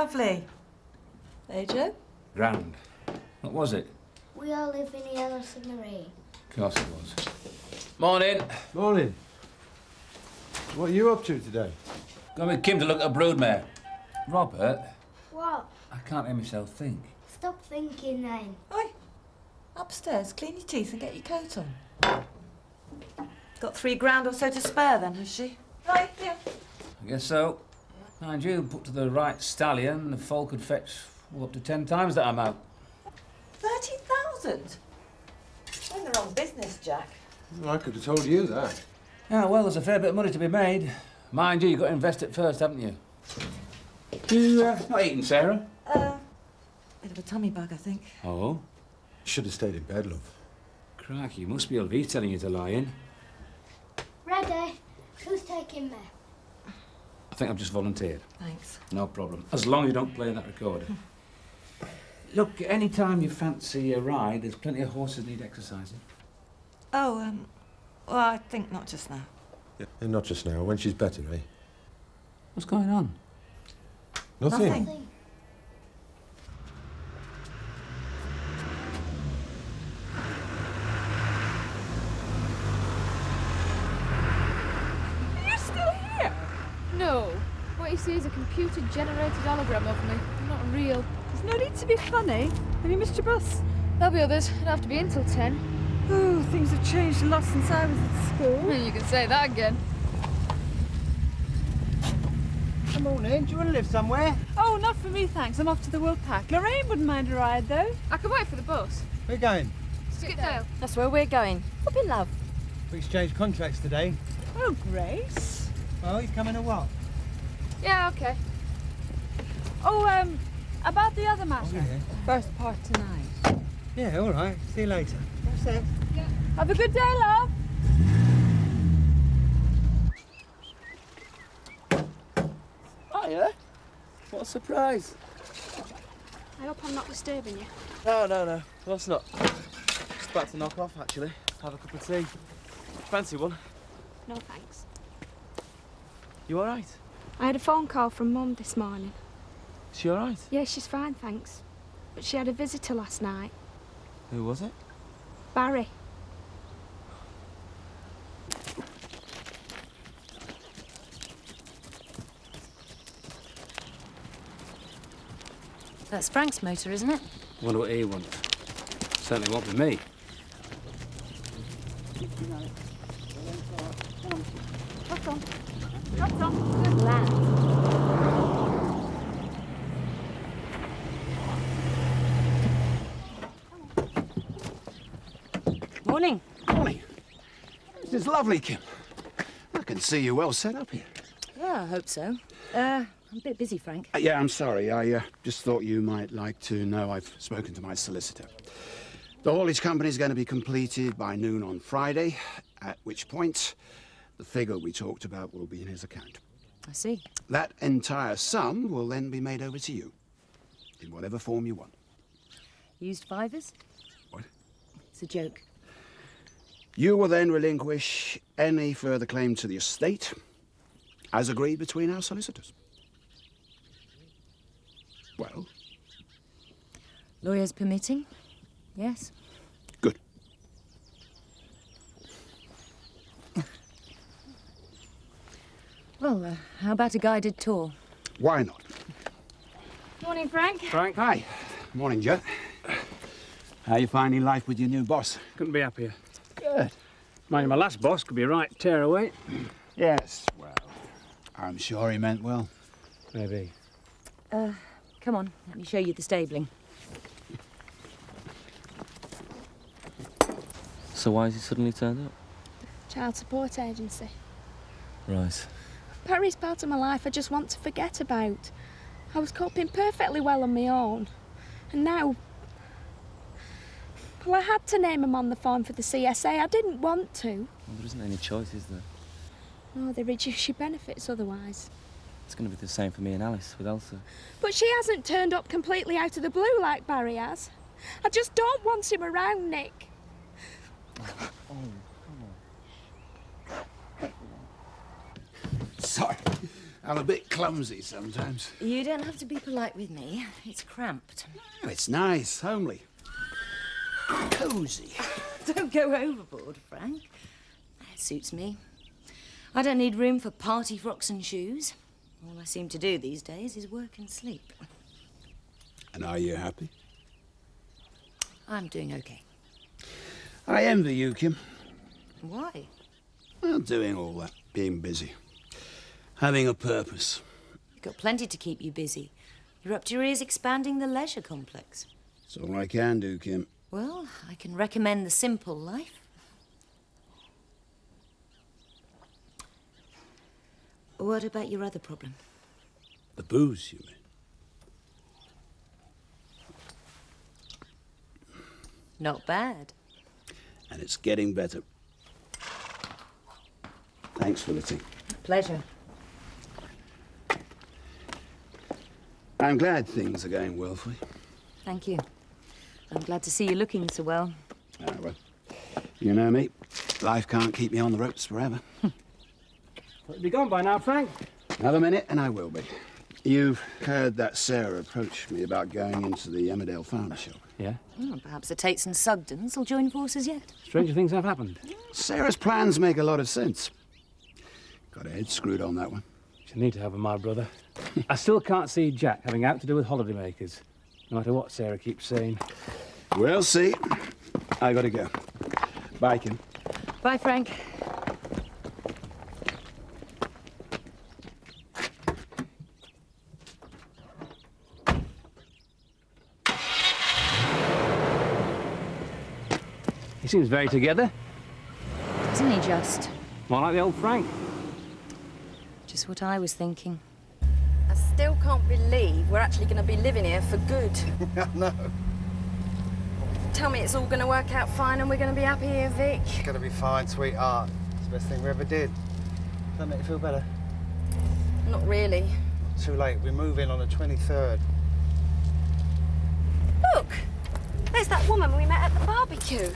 lovely. Hey, Joe? Grand. What was it? We all live in the yellow submarine. Of course it was. Morning. Morning. What are you up to today? Going with Kim to look at a broodmare. Robert, What? I can't hear myself think. Stop thinking then. Oi. Upstairs, clean your teeth and get your coat on. Got £3 grand or so to spare then, has she? Right, yeah. I guess so. Mind you, put to the right stallion, the foal could fetch up to 10 times that amount. 30,000? You're in the wrong business, Jack. Well, I could have told you that. Yeah, well, there's a fair bit of money to be made. Mind you, you've got to invest it first, haven't you? You not eating, Sarah? Bit of a tummy bug, I think. Oh? Should have stayed in bed, love. Crikey, you must be LV telling you to lie in. Ready? Who's taking me? I think I've just volunteered. Thanks. No problem. As long as you don't play that recorder. Look, any time you fancy a ride, there's plenty of horses need exercising. Oh, well, I think not just now. Yeah. And not just now, when she's better, eh? What's going on? Nothing. Nothing. Are you still here? No. What you see is a computer-generated hologram of me. I'm not real. There's no need to be funny. Have you missed your bus? There'll be others. It'll have to be in till 10. Oh, things have changed a lot since I was at school. You can say that again. Good morning. Do you want to live somewhere? Oh, not for me, thanks. I'm off to the World Pack. Lorraine wouldn't mind a ride, though. I can wait for the bus. We're going. Skipdale. That's where we're going. Up in love. We exchanged contracts today. Oh, Grace. Well, you coming or what? Yeah, okay. Oh, about the other matter. Oh, yeah. First part tonight. Yeah, all right. See you later. That's it. Have a good day, love. Hiya. What a surprise. I hope I'm not disturbing you. No, of course not. Just about to knock off, actually. Have a cup of tea. Fancy one? No, thanks. You all right? I had a phone call from Mum this morning. Is she all right? Yeah, she's fine, thanks. But she had a visitor last night. Who was it? Barry. That's Frank's motor, isn't it? Wonder what he wants. Certainly won't be me. Good lad. Morning. Morning. This is lovely, Kim. I can see you well set up here. Yeah, I hope so. I'm a bit busy, Frank. Yeah, I'm sorry. I just thought you might like to know I've spoken to my solicitor. The haulage company is going to be completed by noon on Friday, at which point the figure we talked about will be in his account. I see. That entire sum will then be made over to you, in whatever form you want. Used fivers? What? It's a joke. You will then relinquish any further claim to the estate, as agreed between our solicitors. Well? Lawyers permitting? Yes. Good. Well, how about a guided tour? Why not? Morning, Frank. Frank, hi. Morning, Joe. How you finding life with your new boss? Couldn't be happier. Good. Mind you, my last boss could be a right tearaway. Yes, well, I'm sure he meant well. Maybe. Come on, let me show you the stabling. So why has he suddenly turned up? Child support agency. Right. Barry's part of my life I just want to forget about. I was coping perfectly well on my own. And now... Well, I had to name him on the form for the CSA. I didn't want to. Well, there isn't any choice, is there? No, they reduce your benefits otherwise. It's going to be the same for me and Alice with Elsa. But she hasn't turned up completely out of the blue like Barry has. I just don't want him around, Nick. Sorry. I'm a bit clumsy sometimes. You don't have to be polite with me. It's cramped. Oh, it's nice, homely. Cosy. Don't go overboard, Frank. It suits me. I don't need room for party frocks and shoes. All I seem to do these days is work and sleep. And are you happy? I'm doing okay. I envy you, Kim. Why? Well, doing all that, being busy. Having a purpose. You've got plenty to keep you busy. You're up to your ears expanding the leisure complex. It's all I can do, Kim. Well, I can recommend the simple life. What about your other problem? The booze, you mean? Not bad. And it's getting better. Thanks for the tea. Pleasure. I'm glad things are going well for you. Thank you. I'm glad to see you looking so well. Ah, well, you know me. Life can't keep me on the ropes forever. Be gone by now, Frank. Another minute and I will be. You've heard that Sarah approached me about going into the Emmerdale farm shop. Yeah? Well, perhaps the Tates and Sugdens will join forces yet. Stranger things have happened. Sarah's plans make a lot of sense. Got her head screwed on that one. She'll need to have her, my brother. I still can't see Jack having out to do with holidaymakers, no matter what Sarah keeps saying. We'll see. I gotta go. Bye, Kim. Bye, Frank. He seems very together. Isn't he just? More like the old Frank. Just what I was thinking. I still can't believe we're actually going to be living here for good. No. Tell me it's all going to work out fine and we're going to be happy here, Vic. It's gonna be fine, sweetheart. It's the best thing we ever did. Does that make you feel better? Not really. Too late. We move in on the 23rd. Look! There's that woman we met at the barbecue.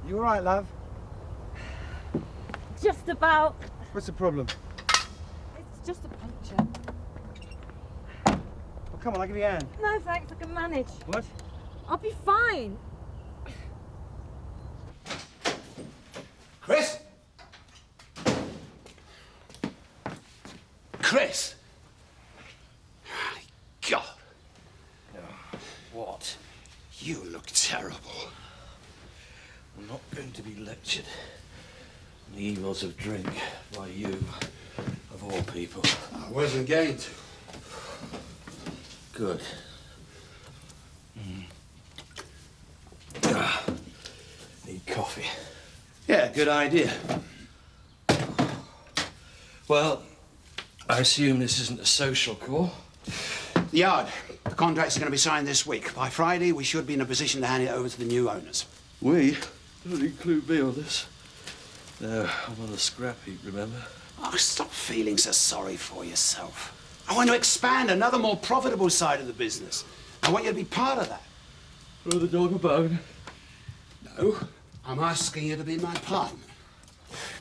You all right, love? Just about. What's the problem? It's just a puncture. Well, come on, I'll give you a hand. No, thanks, I can manage. What? I'll be fine. Chris? Chris? My God. What? You look terrible. I'm not going to be lectured on the evils of drink by you, of all people. I wasn't going to. Good. Need coffee. Yeah, good idea. Well, I assume this isn't a social call. The yard. The contracts are going to be signed this week. By Friday, we should be in a position to hand it over to the new owners. We? Don't include me on this. No, I'm on a scrap heap, remember? Oh, stop feeling so sorry for yourself. I want to expand another more profitable side of the business. I want you to be part of that. Throw the dog a bone. No, I'm asking you to be my partner.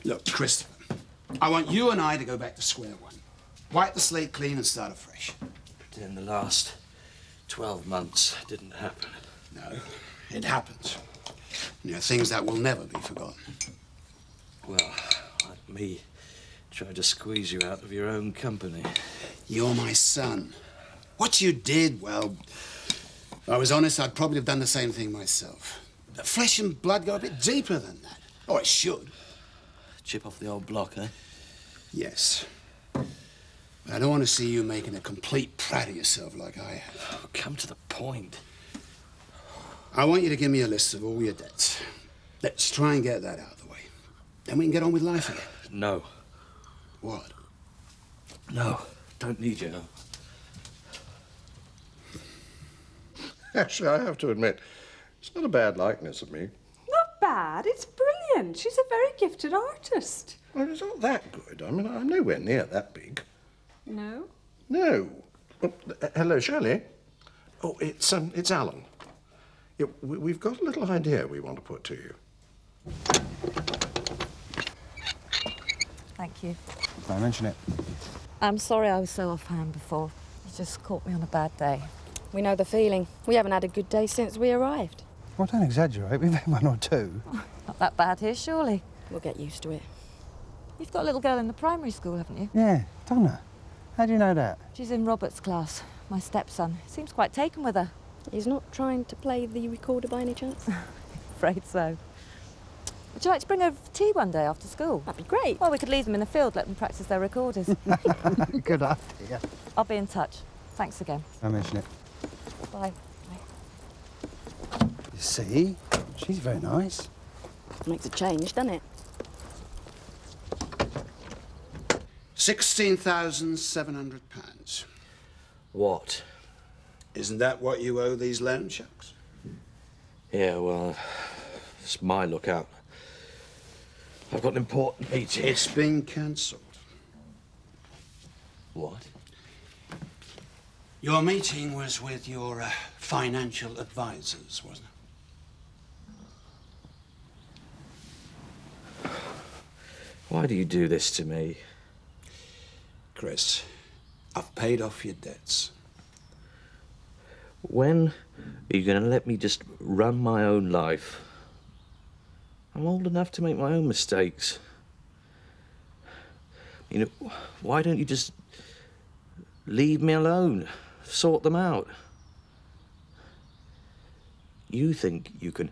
Look, Christopher, I want you and I to go back to square one. Wipe the slate clean and start afresh. In the last 12 months, it didn't happen. No, it happens. You know, things that will never be forgotten. Well, like me, tried to squeeze you out of your own company. You're my son. What you did, well, if I was honest, I'd probably have done the same thing myself. But flesh and blood go a bit deeper than that. Or it should. Chip off the old block, eh? Yes. But I don't want to see you making a complete prat of yourself like I have. Oh, come to the point. I want you to give me a list of all your debts. Let's try and get that out of the way. Then we can get on with life again. No. What? No. Don't need you. Actually, I have to admit, it's not a bad likeness of me. Not bad, it's brilliant. She's a very gifted artist. Well, it's not that good. I mean, I'm nowhere near that big. No? No. Oh, hello, Shirley. Oh, it's Alan. Yeah, we've got a little idea we want to put to you. Thank you. Don't mention it. I'm sorry I was so offhand before. You just caught me on a bad day. We know the feeling. We haven't had a good day since we arrived. Well, don't exaggerate. We've had one or two. Not that bad here, surely. We'll get used to it. You've got a little girl in the primary school, haven't you? Yeah, Donna. How do you know that? She's in Robert's class, my stepson. Seems quite taken with her. He's not trying to play the recorder by any chance? Afraid so. Would you like to bring over for tea one day after school? That'd be great. Well, we could leave them in the field, let them practice their recorders. Good idea. I'll be in touch. Thanks again. Don't mention it. Bye. You see? She's very nice. Makes a change, doesn't it? £16,700. What? Isn't that what you owe these loan sharks? Yeah, well, it's my lookout. I've got an important meeting. It's been cancelled. What? Your meeting was with your financial advisors, wasn't it? Why do you do this to me? Chris, I've paid off your debts. When are you going to let me just run my own life? I'm old enough to make my own mistakes. You know, why don't you just leave me alone? Sort them out. You think you can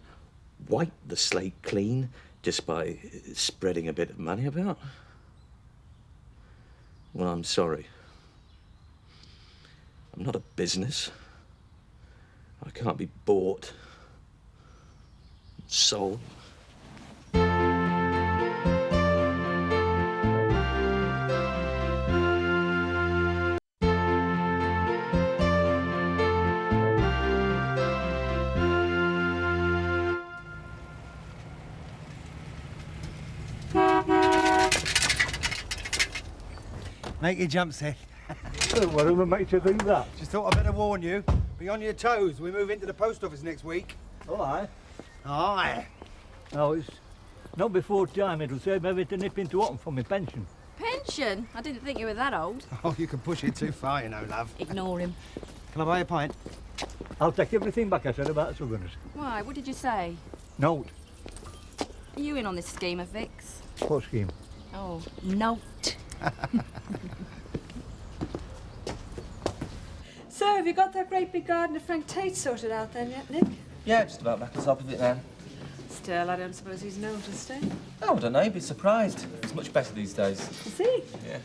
wipe the slate clean just by spreading a bit of money about? Well, I'm sorry. I'm not a business. I can't be bought, sold. Make your jump, Seth. Whatever makes you think that? Just thought I'd better warn you. Be on your toes. We move into the post office next week. Oh, aye. Aye. No, it's not before time. It'll save everything nipping to autumn for my pension. Pension? I didn't think you were that old. Oh, you can push it too far, you know, love. Ignore him. Can I buy a pint? I'll take everything back I said about Southerners. Why? What did you say? Note. Are you in on this scheme of Vic's? What scheme? Oh, note. So, have you got that great big garden of Frank Tate sorted out then yet, Nick? Yeah, just about back on top of it then. Still, I don't suppose he's noticed, eh? Oh, I don't know, you'd be surprised. It's much better these days. Is he? Yeah.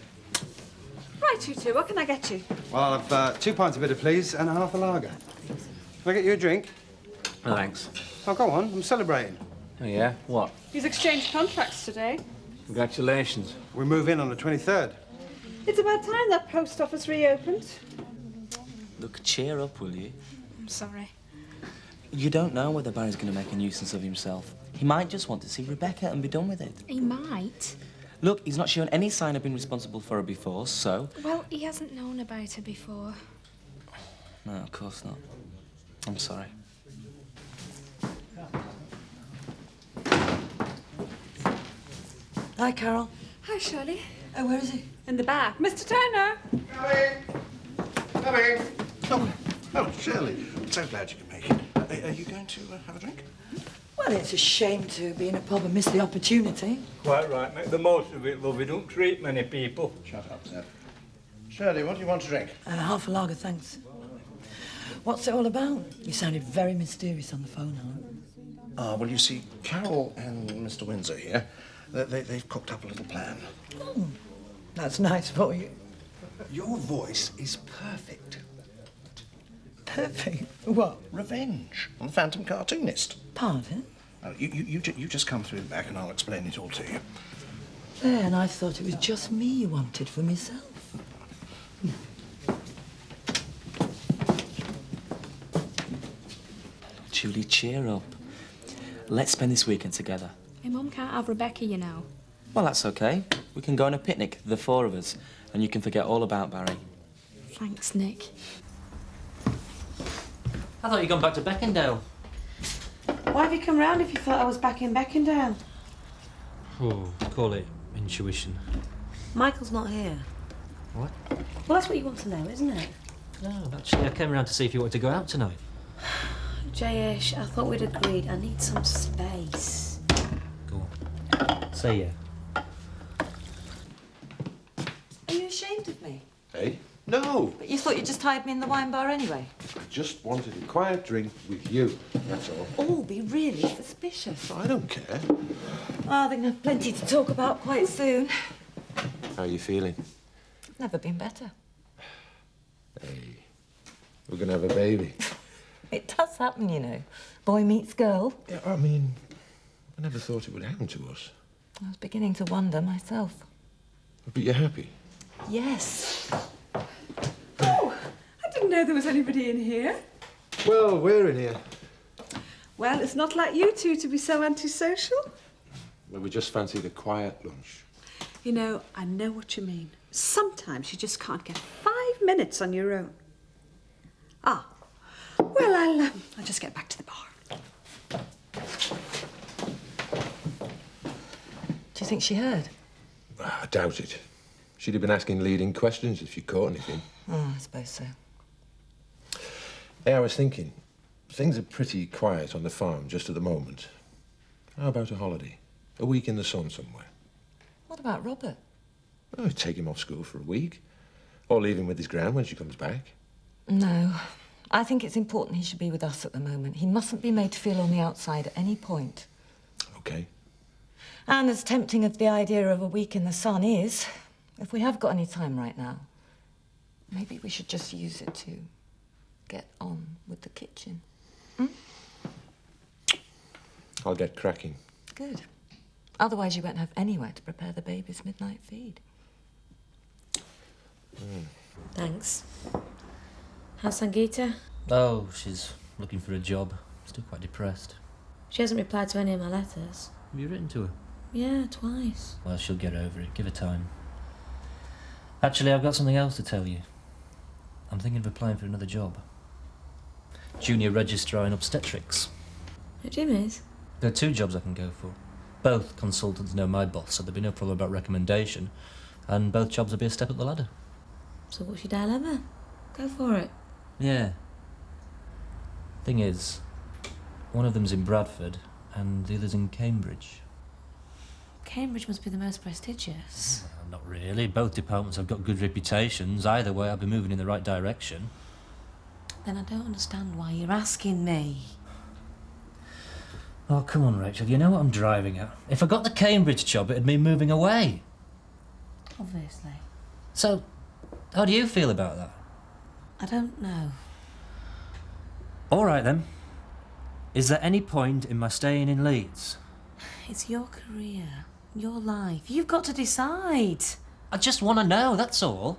Right, you two, what can I get you? Well, I'll have 2 pints of bitter, please, and half a lager. Can I get you a drink? Oh, thanks. Oh, go on. I'm celebrating. Oh, yeah? What? He's exchanged contracts today. Congratulations. We move in on the 23rd. It's about time that post office reopened. Look, cheer up, will you? I'm sorry. You don't know whether Barry's going to make a nuisance of himself. He might just want to see Rebecca and be done with it. He might. Look, he's not shown any sign of being responsible for her before, so... Well, he hasn't known about her before. No, of course not. I'm sorry. Hi, Carol. Hi, Shirley. Oh, where is he? In the back. Mr. Turner! Coming! Oh, Shirley, I'm so glad you can make it. Are you going to have a drink? Well, it's a shame to be in a pub and miss the opportunity. Quite right. Make the most of it, love. We don't treat many people. Shut up, Seth. Shirley, what do you want to drink? Half a lager, thanks. What's it all about? You sounded very mysterious on the phone, Helen. Well, you see, Carol and Mr. Windsor here, they've cooked up a little plan. Oh, that's nice for you. Your voice is perfect. Perfect? What? Revenge on the Phantom Cartoonist. Pardon? You just come through the back and I'll explain it all to you. There, and I thought it was just me you wanted for myself. Julie, cheer up. Let's spend this weekend together. My mum can't have Rebecca, you know. Well, that's okay. We can go on a picnic, the 4 of us, and you can forget all about Barry. Thanks, Nick. I thought you'd gone back to Beckendale. Why have you come round if you thought I was back in Beckendale? Oh, call it intuition. Michael's not here. What? Well, that's what you want to know, isn't it? No, actually, I came round to see if you wanted to go out tonight. Jayesh, I thought we'd agreed. I need some space. Go on. Say yeah. Are you ashamed of me? Hey? No. But you thought you'd just hide me in the wine bar anyway? I just wanted a quiet drink with you, that's all. Oh, be really suspicious. I don't care. Well, they're going to have plenty to talk about quite soon. How are you feeling? Never been better. Hey, we're going to have a baby. It does happen, you know. Boy meets girl. Yeah, I mean, I never thought it would happen to us. I was beginning to wonder myself. But you're happy? Yes. Oh, I didn't know there was anybody in here. Well, we're in here. Well, it's not like you two to be so antisocial. Well, we just fancied a quiet lunch. You know, I know what you mean. Sometimes you just can't get 5 minutes on your own. Ah, well, I'll just get back to the bar. Do you think she heard? I doubt it. She'd have been asking leading questions if she caught anything. Oh, I suppose so. Hey, I was thinking, things are pretty quiet on the farm just at the moment. How about a holiday? A week in the sun somewhere? What about Robert? Oh, take him off school for a week. Or leave him with his gran when she comes back. No. I think it's important he should be with us at the moment. He mustn't be made to feel on the outside at any point. OK. And as tempting as the idea of a week in the sun is, if we have got any time right now, maybe we should just use it to get on with the kitchen. Hmm? I'll get cracking. Good. Otherwise you won't have anywhere to prepare the baby's midnight feed. Thanks. How's Sangeeta? Oh, she's looking for a job. Still quite depressed. She hasn't replied to any of my letters. Have you written to her? Yeah, twice. Well, she'll get over it. Give her time. Actually, I've got something else to tell you. I'm thinking of applying for another job. Junior registrar in obstetrics. At Jimmy's? There are 2 jobs I can go for. Both consultants know my boss, so there'll be no problem about recommendation. And both jobs will be a step up the ladder. So what's your dilemma? Go for it. Yeah. Thing is, one of them's in Bradford and the other's in Cambridge. Cambridge must be the most prestigious. Well, not really. Both departments have got good reputations. Either way, I'll be moving in the right direction. Then I don't understand why you're asking me. Oh, come on, Rachel. You know what I'm driving at. If I got the Cambridge job, it'd mean moving away. Obviously. So, how do you feel about that? I don't know. All right, then. Is there any point in my staying in Leeds? It's your career, your life. You've got to decide. I just want to know, that's all.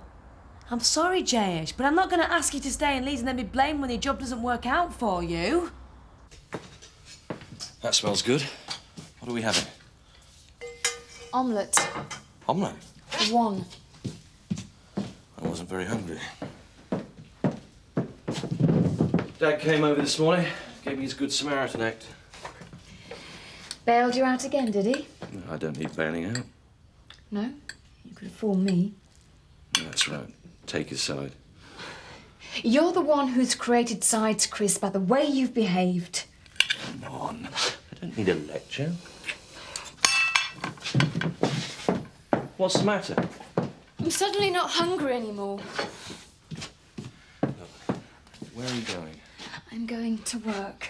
I'm sorry, Jayesh, but I'm not going to ask you to stay in Leeds and then be blamed when your job doesn't work out for you. That smells good. What are we having? Omelette. Omelette? One. I wasn't very hungry. Dad came over this morning, gave me his Good Samaritan act. Bailed you out again, did he? No, I don't need bailing out. No? You could have fooled me. That's right. Take his side. You're the one who's created sides, Chris, by the way you've behaved. Come on. I don't need a lecture. What's the matter? I'm suddenly not hungry anymore. Look, where are you going? I'm going to work.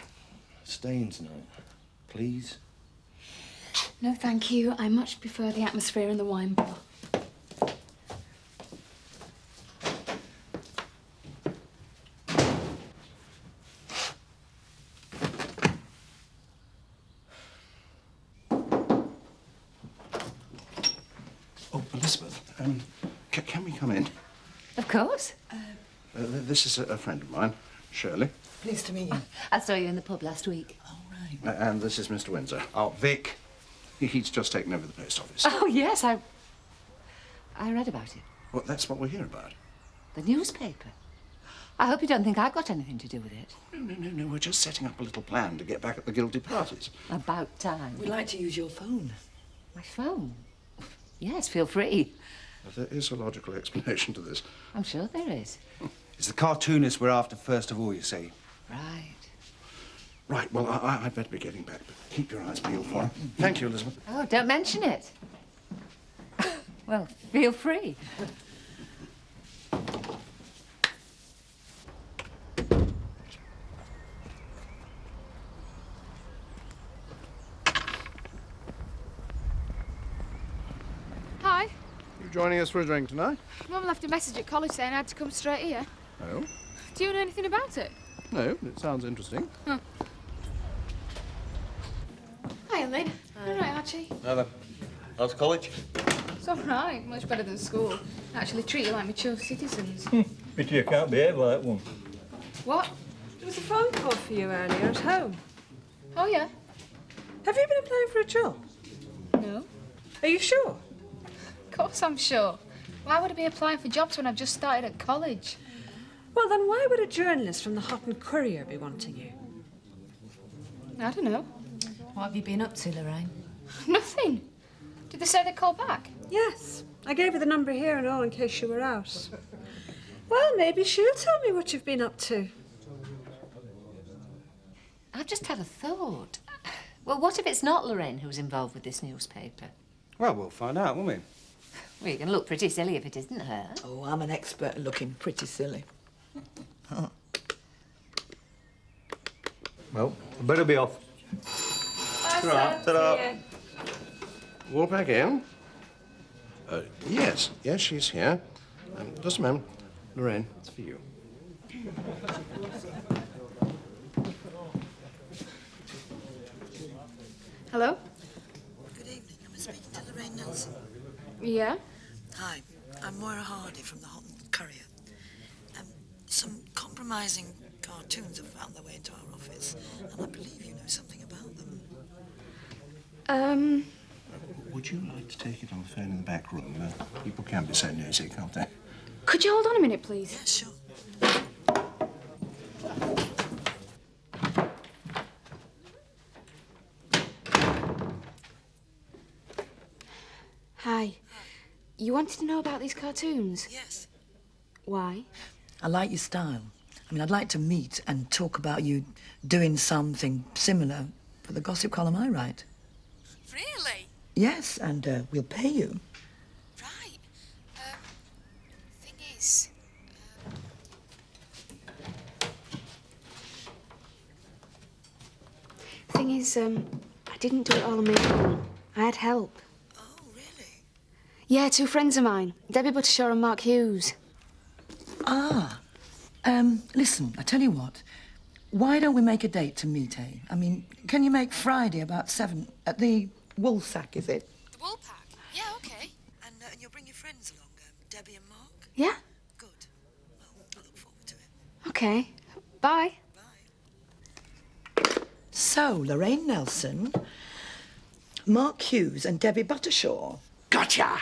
Staying tonight, please. No, thank you. I much prefer the atmosphere in the wine bar. Oh, Elizabeth, can we come in? Of course. This is a friend of mine, Shirley. Pleased to meet you. I saw you in the pub last week. Oh, right. And this is Mr. Windsor. Oh, Vic. He's just taken over the post office. Oh, yes, I read about it. Well, that's what we're here about. The newspaper. I hope you don't think I've got anything to do with it. No, we're just setting up a little plan to get back at the guilty parties. About time. We'd like to use your phone. My phone? Yes, feel free. There is a logical explanation to this. I'm sure there is. It's the cartoonist we're after first of all, you see. Right. Right, well, I'd better be getting back, but keep your eyes peeled for him. Thank you, Elizabeth. Oh, don't mention it. Well, feel free. Hi. You joining us for a drink tonight? Mum left a message at college saying I had to come straight here. Oh? Do you know anything about it? No, it sounds interesting. Huh. Hi, Lynn. All right, Archie. Now then, how's college? It's all right. Much better than school. Actually treat you like mature citizens. Pity you can't behave like one. What? There was a phone call for you earlier at home. Oh, yeah? Have you been applying for a job? No. Are you sure? Of course I'm sure. Why would I be applying for jobs when I've just started at college? Well, then why would a journalist from the Houghton Courier be wanting you? I don't know. What have you been up to, Lorraine? Nothing. Did they say they'd call back? Yes. I gave her the number here and all in case you were out. Well, maybe she'll tell me what you've been up to. I've just had a thought. Well, what if it's not Lorraine who's involved with this newspaper? Well, we'll find out, won't we? Well, you're going to look pretty silly if it isn't her. Oh, I'm an expert at looking pretty silly. Well, I better be off. Bye, Ta-da. Walk back in. Yes, she's here. Just a moment. Lorraine, it's for you. Hello? Good evening. I'm speaking to Lorraine Nelson. Yeah? Hi, I'm Moira Hardy from the Houghton Courier. Some compromising cartoons have found their way into our office, and I believe you know something about them. Would you like to take it on the phone in the back room? People can be so nosy, can't they? Could you hold on a minute, please? Yeah, sure. Hi. You wanted to know about these cartoons? Yes. Why? I like your style. I mean, I'd like to meet and talk about you doing something similar for the gossip column I write. Really? Yes, and we'll pay you. Right. Thing is... Thing is, I didn't do it all on my own. I had help. Oh, really? Yeah, 2 friends of mine, Debbie Buttershaw and Mark Hughes. Ah. Listen, I tell you what. Why don't we make a date to meet, eh? I mean, can you make Friday about 7 at the Woolsack, is it? The Woolpack? Yeah, OK. And you'll bring your friends along, Debbie and Mark? Yeah? Good. Well, I look forward to it. OK. Bye. So, Lorraine Nelson, Mark Hughes and Debbie Buttershaw. Gotcha!